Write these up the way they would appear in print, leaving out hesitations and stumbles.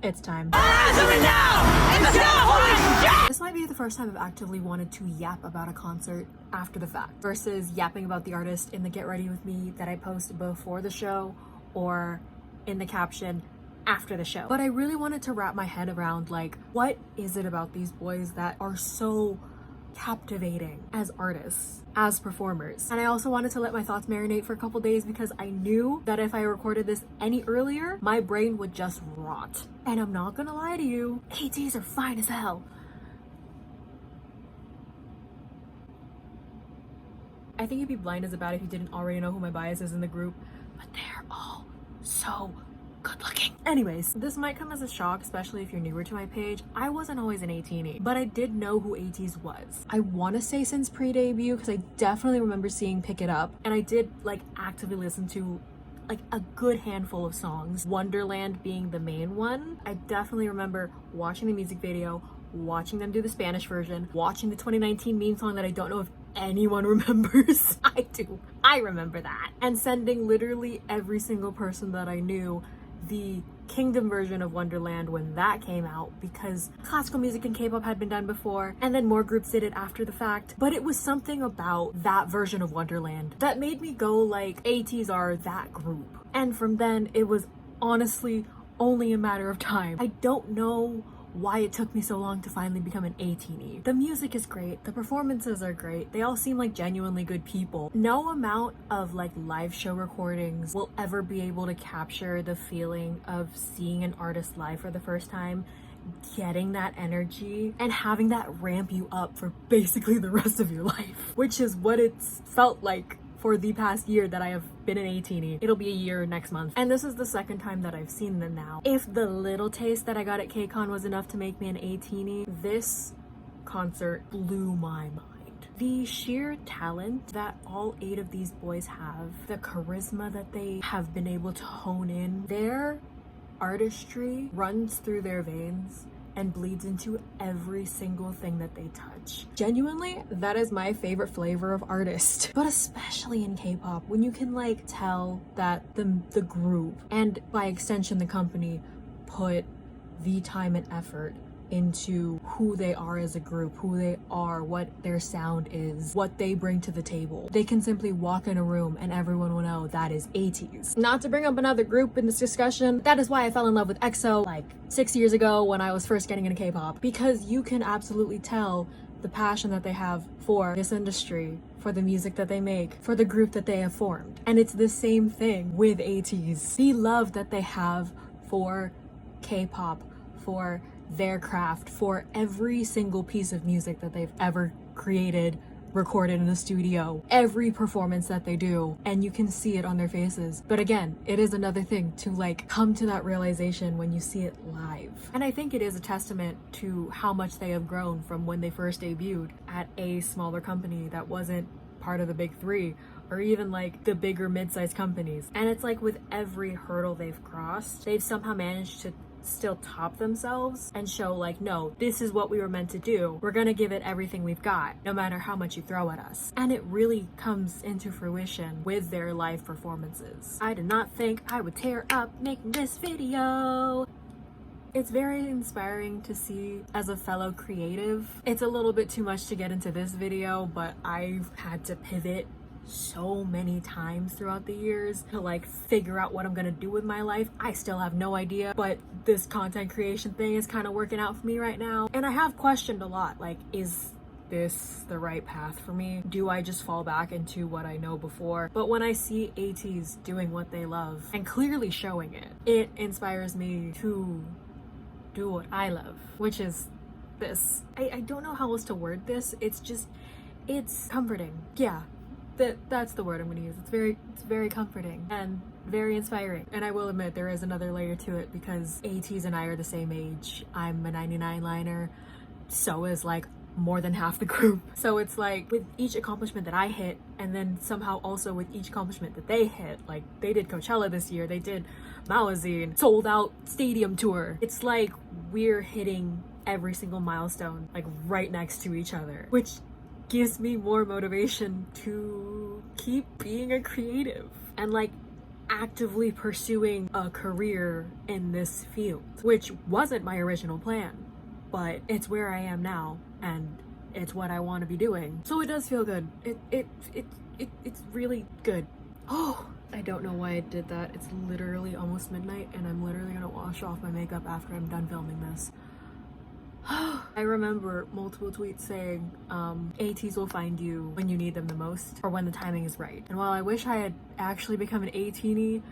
It's time. This might be the first time I've actively wanted to yap about a concert after the fact versus yapping about the artist in the get ready with me that I post before the show or in the caption after the show. But I really wanted to wrap my head around, like, what is it about these boys that are so captivating as artists, as performers? And I also wanted to let my thoughts marinate for a couple days because I knew that if I recorded this any earlier, my brain would just rot. And I'm not gonna lie to you, Ateez are fine as hell. I think you'd be blind as a bat if you didn't already know who my bias is in the group, but they're all so good looking. Anyways, this might come as a shock, especially if you're newer to my page. I wasn't always an Atiny, but I did know who Ateez was. I want to say since pre-debut, because I definitely remember seeing Pick It Up, and I did like actively listen to like a good handful of songs, Wonderland being the main one. I definitely remember watching the music video, watching them do the Spanish version, watching the 2019 meme song that I don't know if anyone remembers. I do. I remember that. And sending literally every single person that I knew the Kingdom version of Wonderland when that came out, because classical music and K-pop had been done before, and then more groups did it after the fact. But it was something about that version of Wonderland that made me go like, Ateez are that group. And from then, it was honestly only a matter of time. I don't know why it took me so long to finally become an Atiny. The music is great, the performances are great, they all seem like genuinely good people. No amount of like live show recordings will ever be able to capture the feeling of seeing an artist live for the first time, getting that energy, and having that ramp you up for basically the rest of your life, which is what it's felt like for the past year that I have been an Atiny. It'll be a year next month. And this is the second time that I've seen them now. If the little taste that I got at KCON was enough to make me an Atiny, this concert blew my mind. The sheer talent that all 8 of these boys have, the charisma that they have been able to hone in, their artistry runs through their veins and bleeds into every single thing that they touch. Genuinely, that is my favorite flavor of artist, but especially in K-pop, when you can like tell that the group, and by extension the company, put the time and effort into who they are as a group, who they are, what their sound is, what they bring to the table. They can simply walk in a room and everyone will know that is Ateez. Not to bring up another group in this discussion, that is why I fell in love with EXO like 6 years ago when I was first getting into K-pop, because you can absolutely tell the passion that they have for this industry, for the music that they make, for the group that they have formed. And it's the same thing with Ateez. The love that they have for K-pop, for their craft, for every single piece of music that they've ever created, recorded in the studio, every performance that they do, and you can see it on their faces. But again, it is another thing to like come to that realization when you see it live. And I think it is a testament to how much they have grown from when they first debuted at a smaller company that wasn't part of the big 3 or even like the bigger mid-sized companies. And it's like with every hurdle they've crossed, they've somehow managed to still top themselves and show like, no, this is what we were meant to do. We're gonna give it everything we've got, no matter how much you throw at us. And it really comes into fruition with their live performances. I did not think I would tear up making this video. It's very inspiring to see as a fellow creative. It's a little bit too much to get into this video, but I've had to pivot so many times throughout the years to like figure out what I'm gonna do with my life. I still have no idea, but this content creation thing is kind of working out for me right now. And I have questioned a lot, like, is this the right path for me? Do I just fall back into what I know before? But when I see Ateez doing what they love and clearly showing it, it inspires me to do what I love, which is this. I don't know how else to word this. It's comforting. Yeah. That's the word I'm going to use. It's very comforting and very inspiring. And I will admit there is another layer to it because Ateez and I are the same age. I'm a 99 liner. So is like more than half the group. So it's like with each accomplishment that I hit, and then somehow also with each accomplishment that they hit, like they did Coachella this year, they did Malazine, sold out stadium tour. It's like we're hitting every single milestone like right next to each other, which gives me more motivation to keep being a creative. And like actively pursuing a career in this field, which wasn't my original plan, but it's where I am now, and it's what I want to be doing. So it does feel good. It's really good. Oh, I don't know why I did that. It's literally almost midnight, and I'm literally gonna wash off my makeup after I'm done filming this. I remember multiple tweets saying, Ateez will find you when you need them the most, or when the timing is right. And while I wish I had actually become an Atiny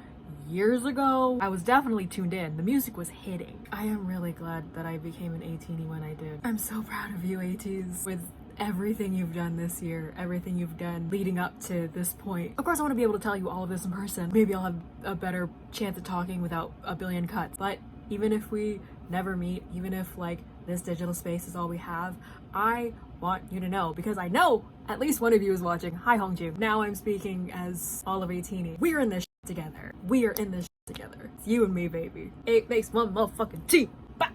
years ago, I was definitely tuned in. The music was hitting. I am really glad that I became an Atiny when I did. I'm so proud of you, Ateez, with everything you've done this year, everything you've done leading up to this point. Of course, I want to be able to tell you all of this in person. Maybe I'll have a better chance at talking without a billion cuts. But even if we never meet, even if like this digital space is all we have, I want you to know, because I know at least one of you is watching. Hi, Hongju. Now I'm speaking as all of Atiny. We're in this together. We are in this together. It's you and me, baby. It makes one motherfucking T. Bah!